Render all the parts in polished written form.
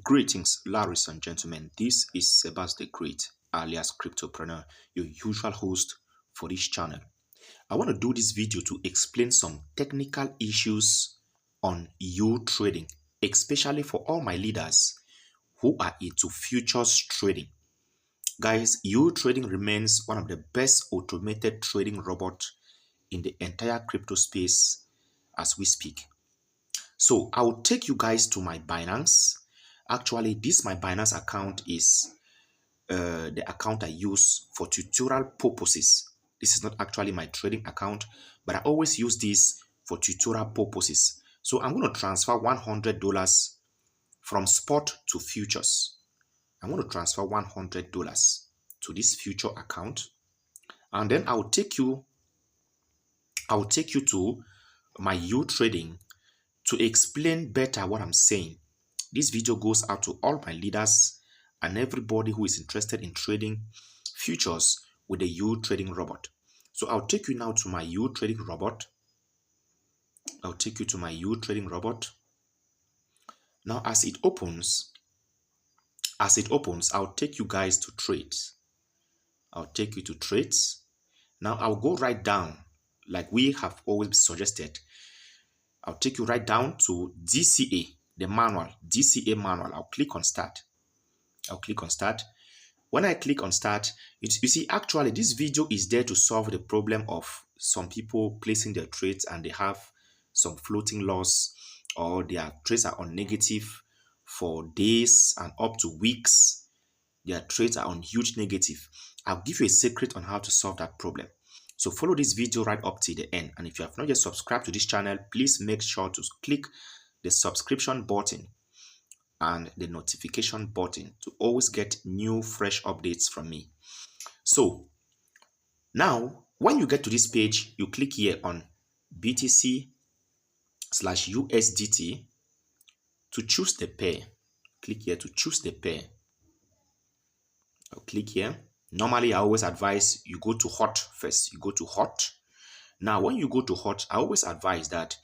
Greetings, ladies and gentlemen. This is Sebas the Great, alias Cryptopreneur, your usual host for this channel. I want to do this video to explain some technical issues on trading, especially for all my leaders who are into futures trading. Guys, trading remains one of the best automated trading robots in the entire crypto space as we speak. So I'll take you guys to my Binance. Actually, my Binance account is the account I use for tutorial purposes. This is not actually my trading account, but I always use this for tutorial purposes. So I'm going to transfer $100 from spot to futures. I'm going to transfer $100 to this future account, and then I'll take you to my trading to explain better what I'm saying. This video goes out to all my leaders and everybody who is interested in trading futures with the trading robot. So I'll take you now to my trading robot. I'll take you to my trading robot. Now as it opens, I'll take you guys to trades. I'll take you to trades. Now I'll go right down like we have always suggested. I'll take you right down to DCA, the manual, DCA manual. I'll click on start. When I click on start, you see, actually this video is there to solve the problem of some people placing their trades and they have some floating loss, or their trades are on negative for days and up to weeks. Their trades are on huge negative. I'll give you a secret on how to solve that problem. So follow this video right up to the end. And if you have not yet subscribed to this channel, please make sure to click the subscription button and the notification button to always get new fresh updates from me. So now when you get to this page, you click here on BTC/USDT to choose the pair. Click here to choose the pair. I'll click here. Normally, I always advise you go to hot first. You go to hot. Now, when you go to hot, I always advise that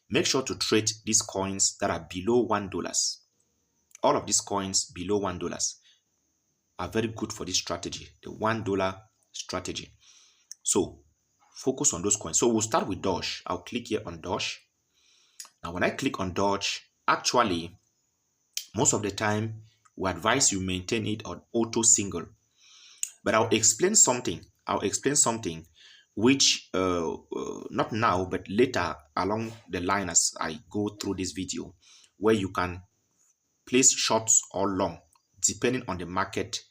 make sure to trade these coins that are below $1. All of these coins below $1 are very good for this strategy, the $1 strategy. So focus on those coins. So we'll start with Doge. I'll click here on Doge. Now, when I click on Doge, actually, most of the time, we advise you maintain it on auto single. But I'll explain something. Which, not now, but later along the line as I go through this video, where you can place shorts or long, depending on the market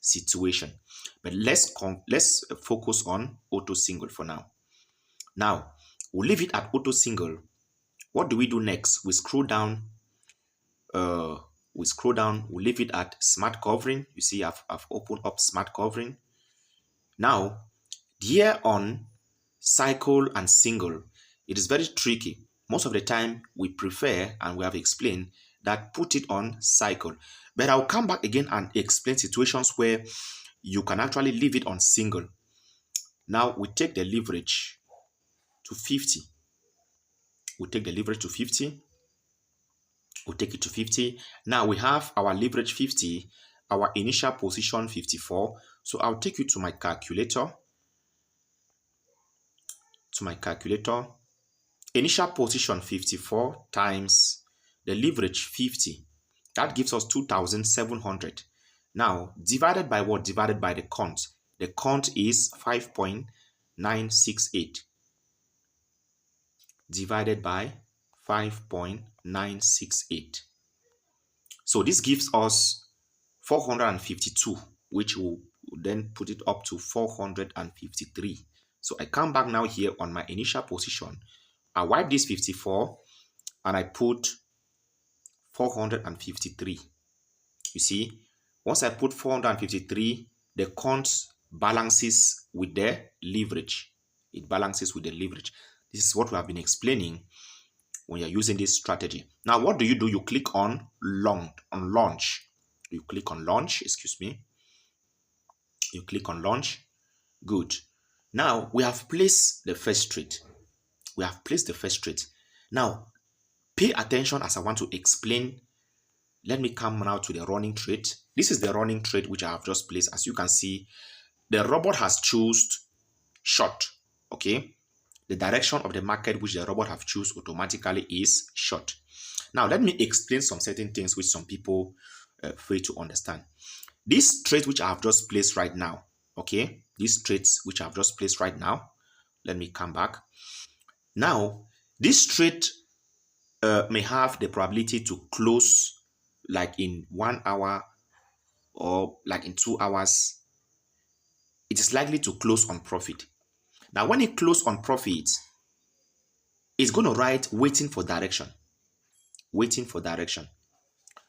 situation. But let's focus on auto single for now. Now, we'll leave it at auto single. What do we do next? We scroll down. We'll leave it at smart covering. You see, I've opened up smart covering. Now, here on cycle and single, it is very tricky. Most of the time, we prefer, and we have explained, that put it on cycle. But I'll come back again and explain situations where you can actually leave it on single. Now, we take the leverage to 50. We'll take the leverage to 50. We'll take it to 50. Now we have our leverage 50, our initial position 54. So I'll take you to my calculator. Initial position 54 times the leverage 50. That gives us 2,700. Now, divided by what? Divided by the count. The count is 5.968. Divided by 5.968. So this gives us 452, which will then put it up to 453. So I come back now here on my initial position. I wipe this 54 and I put 453. You see, once I put 453, the count balances with the leverage. It balances with the leverage. This is what we have been explaining when you're using this strategy. Now, what do? You click on launch. You click on launch, excuse me. You click on launch. Good. Now, we have placed the first trade. Now, pay attention as I want to explain Let me come now to the running trade. This is the running trade which I have just placed. As you can see, the robot has chosen short. Okay, the direction of the market which the robot have choose automatically is short. Now let me explain some certain things which some people fail to understand. This trade which I have just placed right now, okay, these trades which I have just placed right now, let me come back. Now this trade may have the probability to close like in 1 hour or like in 2 hours. It is likely to close on profit. Now when it closes on profit, it's going to write waiting for direction. Waiting for direction.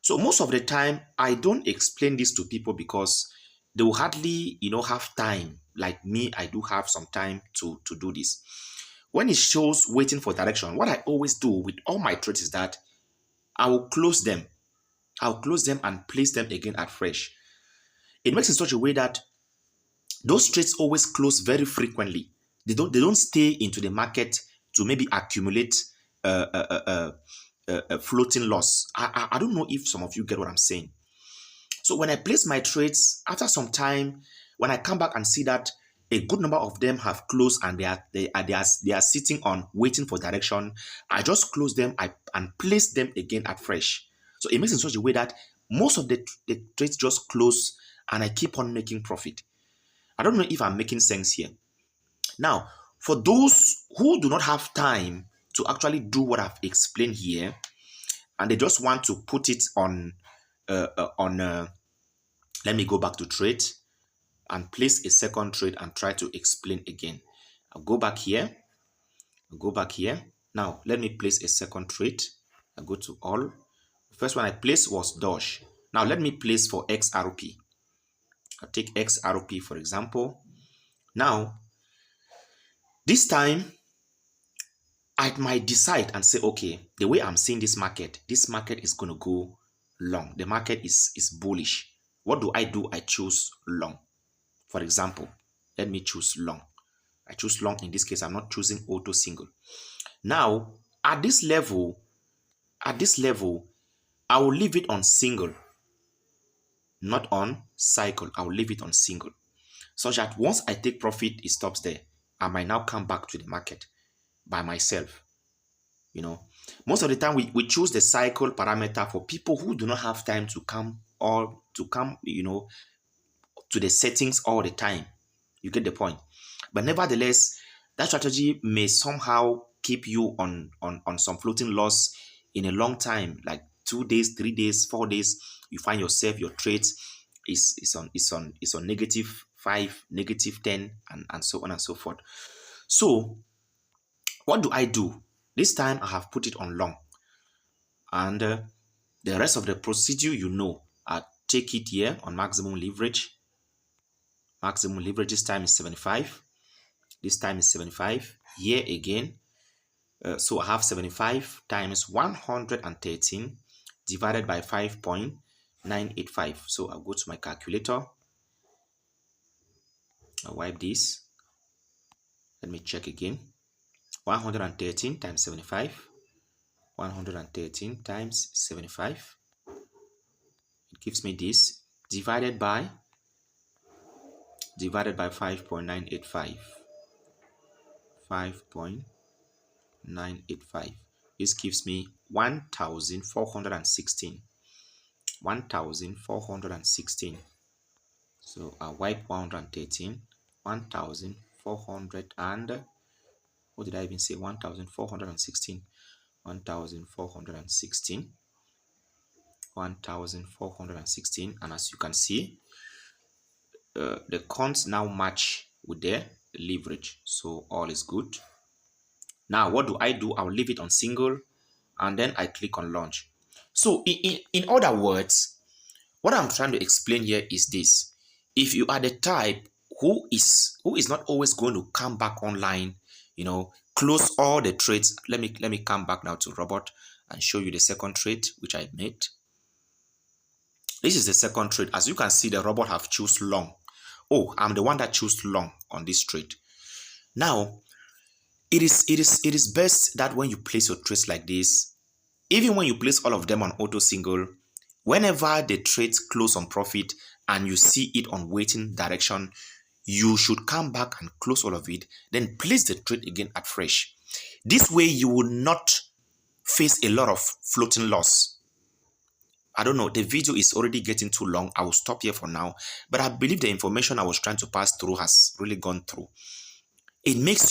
So most of the time, I don't explain this to people because they will hardly, have time. Like me, I do have some time to do this. When it shows waiting for direction, what I always do with all my trades is that I will close them. I'll close them and place them again at fresh. It makes in such a way that those trades always close very frequently. They don't stay into the market to maybe accumulate floating loss. I don't know if some of you get what I'm saying. So when I place my trades, after some time, when I come back and see that a good number of them have closed and they are sitting on waiting for direction, I just close them and place them again at fresh. So it makes in such a way that most of the trades just close and I keep on making profit. I don't know if I'm making sense here. Now, for those who do not have time to actually do what I've explained here, and they just want to put it on, let me go back to trade and place a second trade and try to explain again. I'll go back here. Now, let me place a second trade. I go to all. First one I placed was Doge. Now, let me place for XRP. I'll take XRP, for example. Now, this time, I might decide and say, okay, the way I'm seeing this market is going to go long. The market is bullish. What do? I choose long. For example, let me choose long. I choose long. In this case, I'm not choosing auto single. Now, at this level, I will leave it on single, not on cycle. I will leave it on single, such that once I take profit, it stops there. I might now come back to the market by myself. Most of the time we choose the cycle parameter for people who do not have time to come to the settings all the time. You get the point. But nevertheless, that strategy may somehow keep you on some floating loss in a long time, like 2 days, 3 days, 4 days. You find yourself, your trades is on -5, -10, and so on and so forth. So what do? This time I have put it on long, and the rest of the procedure, I take it here on maximum leverage. Maximum leverage this time is 75. This time is 75. Here again, so I have 75 times 113 divided by 5.985. So I'll go to my calculator. I'll wipe this. Let me check again. 113 times 75. 113 times 75. It gives me this divided by 5.985. 5.985. This gives me 1,416. 1,416. So I wipe 113. 1,400 and what did I even say? 1,416. 1,416. 1,416. And as you can see, the cons now match with the leverage, so all is good. Now what do? I'll leave it on single and then I click on launch. So in other words, what I'm trying to explain here is this: if you are the type who is not always going to come back online, close all the trades. Let me come back now to robot and show you the second trade which I made. This is the second trade. As you can see, the robot have choose long. Oh, I'm the one that chose long on this trade. Now, it is best that when you place your trades like this, even when you place all of them on auto single, Whenever the trades close on profit and you see it on waiting direction, you should come back and close all of it, then place the trade again at fresh. This way you will not face a lot of floating loss. I don't know, the video is already getting too long. I will stop here for now, but I believe the information I was trying to pass through has really gone through. It makes